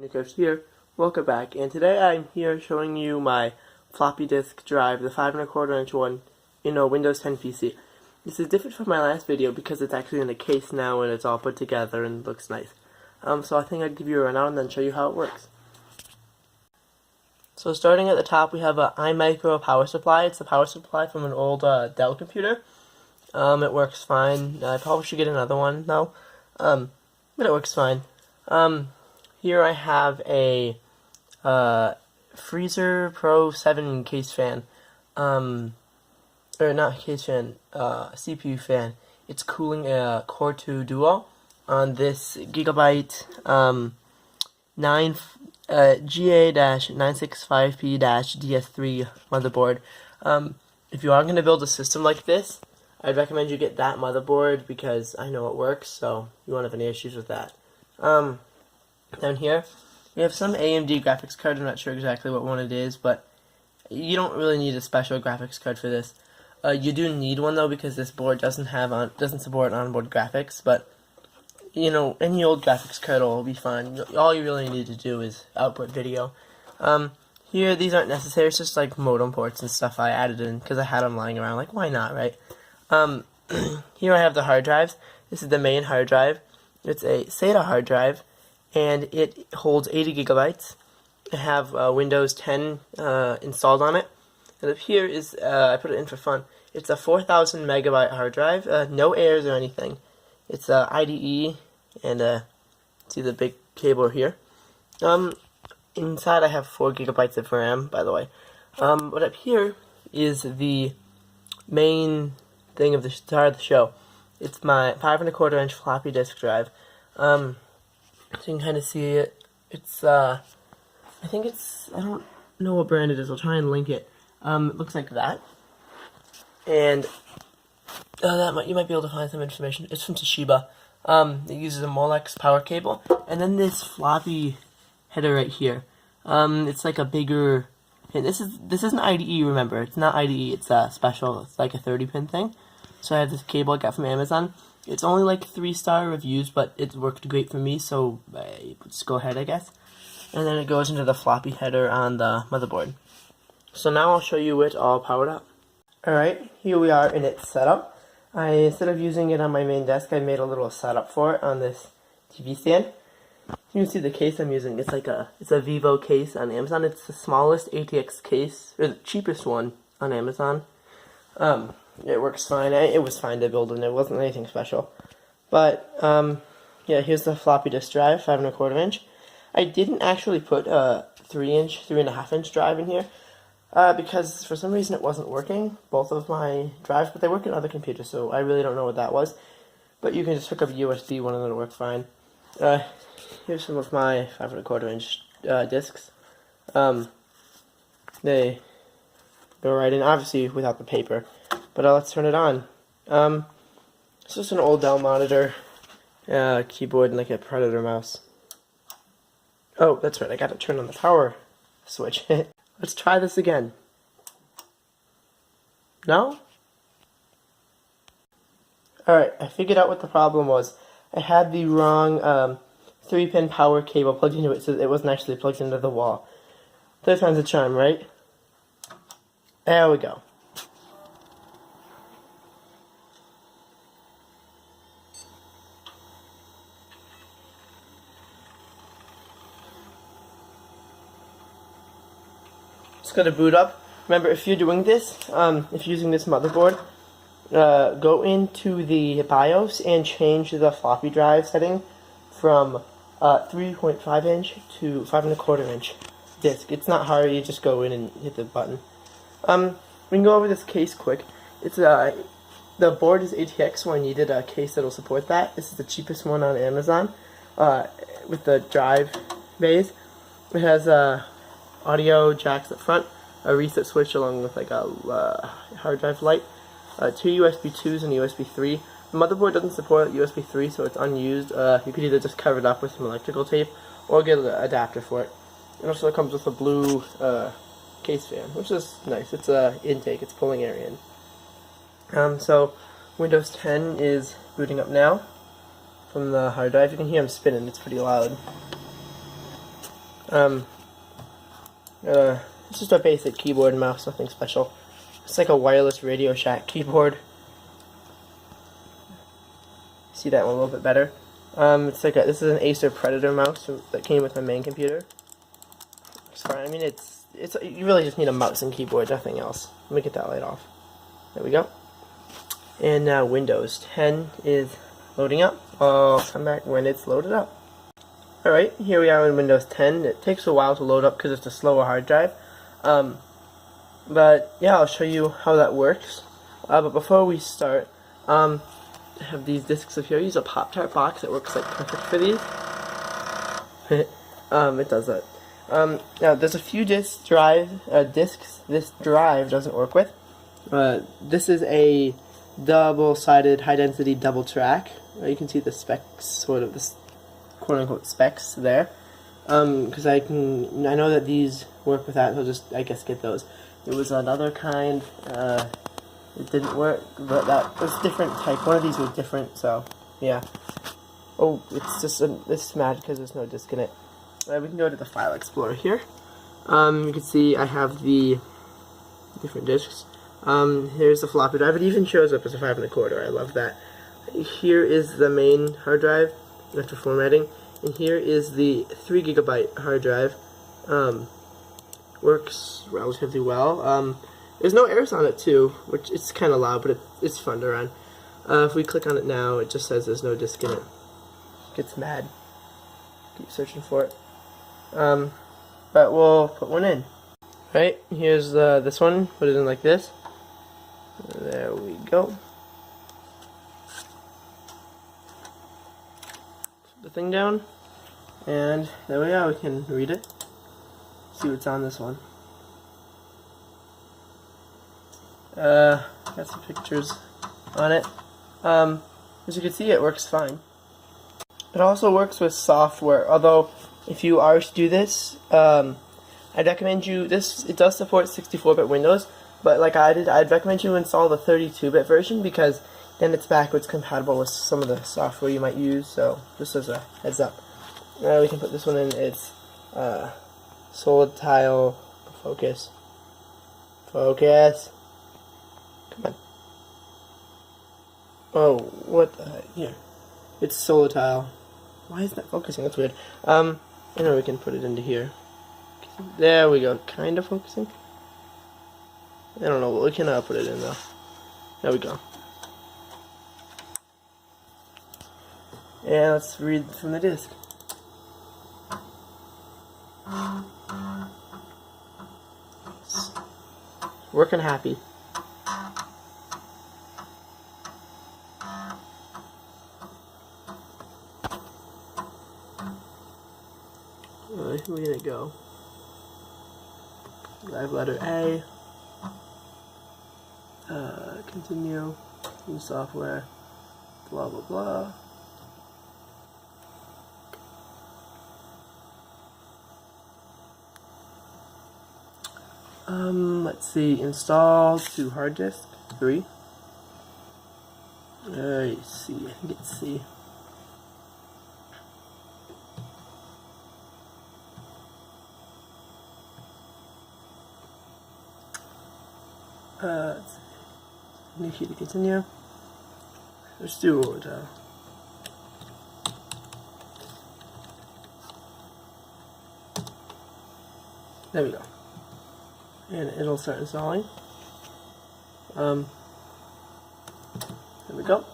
Nicholas here, welcome back, and today I'm here showing you my floppy disk drive, the 5¼ inch one, in a Windows 10 PC. This is different from my last video because it's actually in a case now and it's all put together and looks nice. So I think I'd give you a rundown and then show you how it works. So starting at the top we have a iMicro power supply. It's a power supply from an old Dell computer. It works fine. I probably should get another one though, but it works fine. Here I have a Freezer Pro 7 case fan, or not case fan, CPU fan. It's cooling a Core 2 Duo on this Gigabyte GA-965P-DS3 motherboard. If you are going to build a system like this, I'd recommend you get that motherboard because I know it works, so you won't have any issues with that. Down here, we have some AMD graphics card. I'm not sure exactly what one it is, but you don't really need a special graphics card for this. You do need one though because this board doesn't support onboard graphics. But you know, any old graphics card will be fine. All you really need to do is output video. Here, these aren't necessary. It's just like modem ports and stuff I added in because I had them lying around. Like, why not, right? Here I have the hard drives. This is the main hard drive. It's a SATA hard drive, and it holds 80 gigabytes. I have Windows 10 installed on it. And up here is, I put it in for fun, it's a 4,000 megabyte hard drive, no errors or anything. It's IDE, and see the big cable here. Inside I have 4 gigabytes of RAM, by the way. But up here is the main thing of the start of the show. It's my 5¼ inch floppy disk drive. So you can kind of see it. It's, I think it's, I don't know what brand it is. I'll try and link it. It looks like that. And you might be able to find some information. It's from Toshiba. It uses a Molex power cable. And then this floppy header right here. It's like a bigger, and this isn't IDE, remember. It's not IDE, it's special. It's like a 30-pin thing. So I have this cable I got from Amazon. It's only like 3-star reviews, but it worked great for me, so just go ahead, I guess. And then it goes into the floppy header on the motherboard. So now I'll show you it all powered up. Alright, here we are in its setup. Instead of using it on my main desk, I made a little setup for it on this TV stand. You can see the case I'm using. It's a Vivo case on Amazon. It's the smallest ATX case, or the cheapest one on Amazon. It works fine. It was fine to build, and it wasn't anything special. But yeah, here's the floppy disk drive, 5¼ inch. I didn't actually put a 3.5 inch drive in here because for some reason it wasn't working. Both of my drives, but they work in other computers, so I really don't know what that was. But you can just hook up a USB one and it'll work fine. Here's some of my 5¼ inch discs. They go right in, obviously without the paper. But let's turn it on. It's just an old Dell monitor, keyboard, and like a Predator mouse. Oh, that's right, I gotta turn on the power switch. Let's try this again. No? Alright, I figured out what the problem was. I had the wrong 3-pin power cable plugged into it, so it wasn't actually plugged into the wall. Third time's a charm, right? There we go. Just gotta boot up. Remember, if you're doing this, if you're using this motherboard, go into the BIOS and change the floppy drive setting from 3.5 inch to 5¼ inch disk. It's not hard, you just go in and hit the button. We can go over this case quick. It's the board is ATX, so I needed a case that'll support that. This is the cheapest one on Amazon with the drive bays. It has audio jacks up front, a reset switch along with like a hard drive light, 2 USB 2s and a USB 3. The motherboard doesn't support USB 3, so it's unused. You could either just cover it up with some electrical tape or get an adapter for it. It also comes with a blue case fan, which is nice. It's a intake, it's pulling air in. So Windows 10 is booting up now from the hard drive. You can hear them spinning, it's pretty loud. It's just a basic keyboard and mouse, nothing special. It's like a wireless Radio Shack keyboard. See that one a little bit better. It's like this is an Acer Predator mouse that came with my main computer. It's fine. I mean, you really just need a mouse and keyboard, nothing else. Let me get that light off. There we go. And now Windows 10 is loading up. I'll come back when it's loaded up. Alright, here we are in Windows 10. It takes a while to load up because it's a slower hard drive. But yeah, I'll show you how that works. But before we start, I have these discs up here. I use a Pop-Tart box that works like perfect for these. It does that. Now there's a few discs this drive doesn't work with. This is a double-sided high-density double track. You can see the specs, sort of this quote-unquote specs there. Because I know that these work with that, so I'll just, I guess, get those. It was another kind, it didn't work, but that was different type. One of these was different, so, yeah. Oh, it's just, it's mad because there's no disc in it. We can go to the File Explorer here. You can see I have the different discs. Here's the floppy drive. It even shows up as a 5 1/4. I love that. Here is the main hard drive after formatting, and here is the 3 GB hard drive. Works relatively well. There's no errors on it too, which it's kind of loud, but it's fun to run. If we click on it now, it just says there's no disk in it. Gets mad. Keep searching for it. But we'll put one in. Right, here's this one. Put it in like this. There we go. Put the thing down, and there we are. We can read it. See what's on this one. Got some pictures on it. As you can see, it works fine. It also works with software, although if you are to do this, I'd recommend you, it does support 64-bit Windows, but like I did, I'd recommend you install the 32-bit version because then it's backwards compatible with some of the software you might use, so just as a heads up. We can put this one in, it's solid tile, focus, come on. Oh, what the heck, here, it's solid tile. Why is that focusing? That's weird. Anyway, we can put it into here. There we go, kind of focusing. I don't know, we can put it in though. There we go. And let's read from the disk. Working happy. Where are we gonna go? Drive letter A. Continue. New software. Blah blah blah. Let's see. Install to hard disk 3. C. I think it's C. New key to continue. Let's do it. There we go. And it'll start installing. There we go.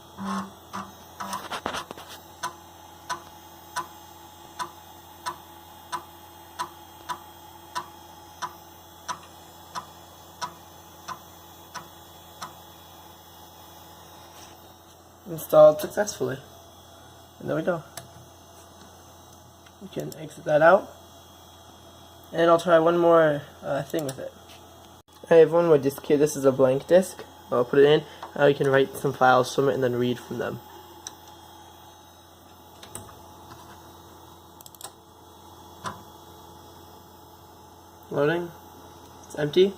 Installed successfully. And there we go. We can exit that out. And I'll try one more thing with it. I have one more disk here. This is a blank disk. I'll put it in. You can write some files from it and then read from them. Loading. It's empty.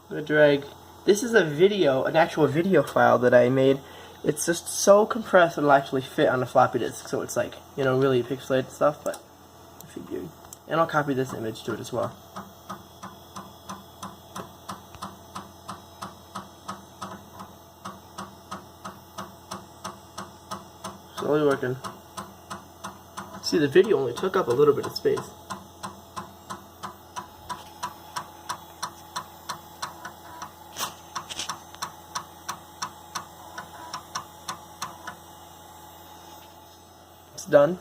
I'm going to drag. This is a video, an actual video file that I made. It's just so compressed it'll actually fit on a floppy disk. So it's like, you know, really pixelated stuff, but I figured. and I'll copy this image to it as well. Slowly working. See, the video only took up a little bit of space. It's done.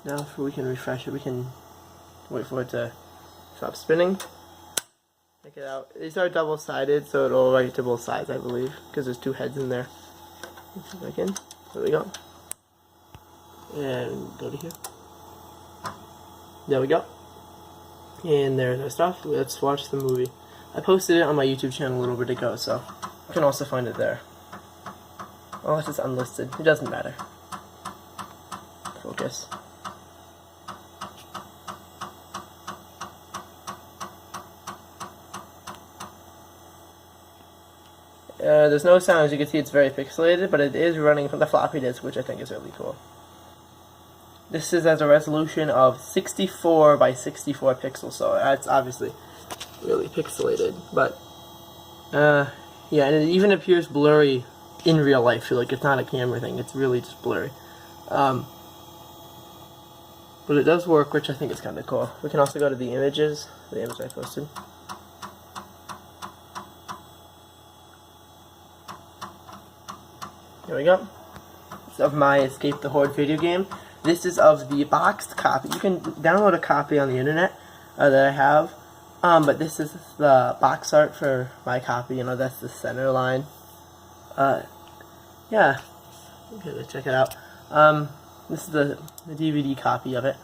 Now if we can refresh it, we can wait for it to stop spinning. Check it out. These are double-sided, so it'll write to both sides, I believe, because there's two heads in there. Let's see if I can. There we go. And go to here. There we go. And there's our stuff. Let's watch the movie. I posted it on my YouTube channel a little bit ago, so you can also find it there. Unless it's unlisted. It doesn't matter. Focus. There's no sound. As you can see, it's very pixelated, but it is running from the floppy disk, which I think is really cool. This is as a resolution of 64 by 64 pixels, so that's obviously really pixelated. But yeah, and it even appears blurry in real life. So like it's not a camera thing; it's really just blurry. But it does work, which I think is kind of cool. We can also go to the images, the image I posted. Here we go. It's of my Escape the Horde video game. This is of the boxed copy. You can download a copy on the internet that I have. But this is the box art for my copy. You know, that's the center line. Yeah. Okay, let's check it out. This is the DVD copy of it.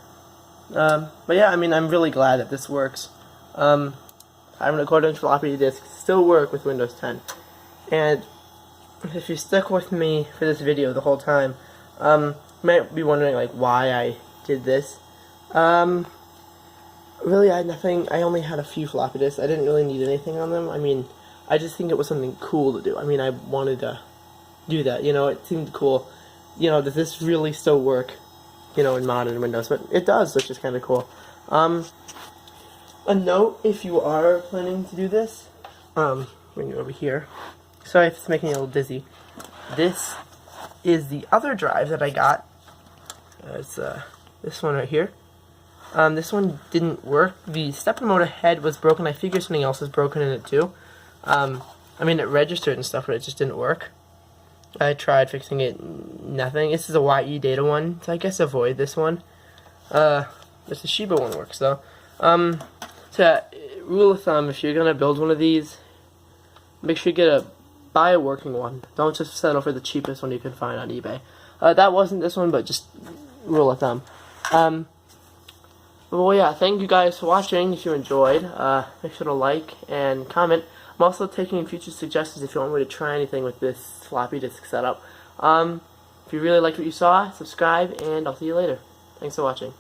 But yeah, I mean, I'm really glad that this works. 5¼ inch floppy disks still work with Windows 10. And if you stuck with me for this video the whole time, you might be wondering like why I did this. Really, I had nothing. I only had a few floppy disks. I didn't really need anything on them. I mean, I just think it was something cool to do. I mean, I wanted to do that. You know, it seemed cool. You know, does this really still work? You know, in modern Windows, but it does, which is kind of cool. A note: if you are planning to do this, bring it over here. Sorry if it's making you a little dizzy. This is the other drive that I got. It's this one right here. This one didn't work. The stepper motor head was broken. I figured something else was broken in it too. I mean, it registered and stuff, but it just didn't work. I tried fixing it, nothing. This is a YE data one, so I guess avoid this one. But the Shiba one works though. So rule of thumb: if you're gonna build one of these, make sure you buy a working one. Don't just settle for the cheapest one you can find on eBay. That wasn't this one, but just rule of thumb. Well, yeah, thank you guys for watching. If you enjoyed, make sure to like and comment. I'm also taking future suggestions if you want me to try anything with this floppy disk setup. If you really liked what you saw, subscribe, and I'll see you later. Thanks for watching.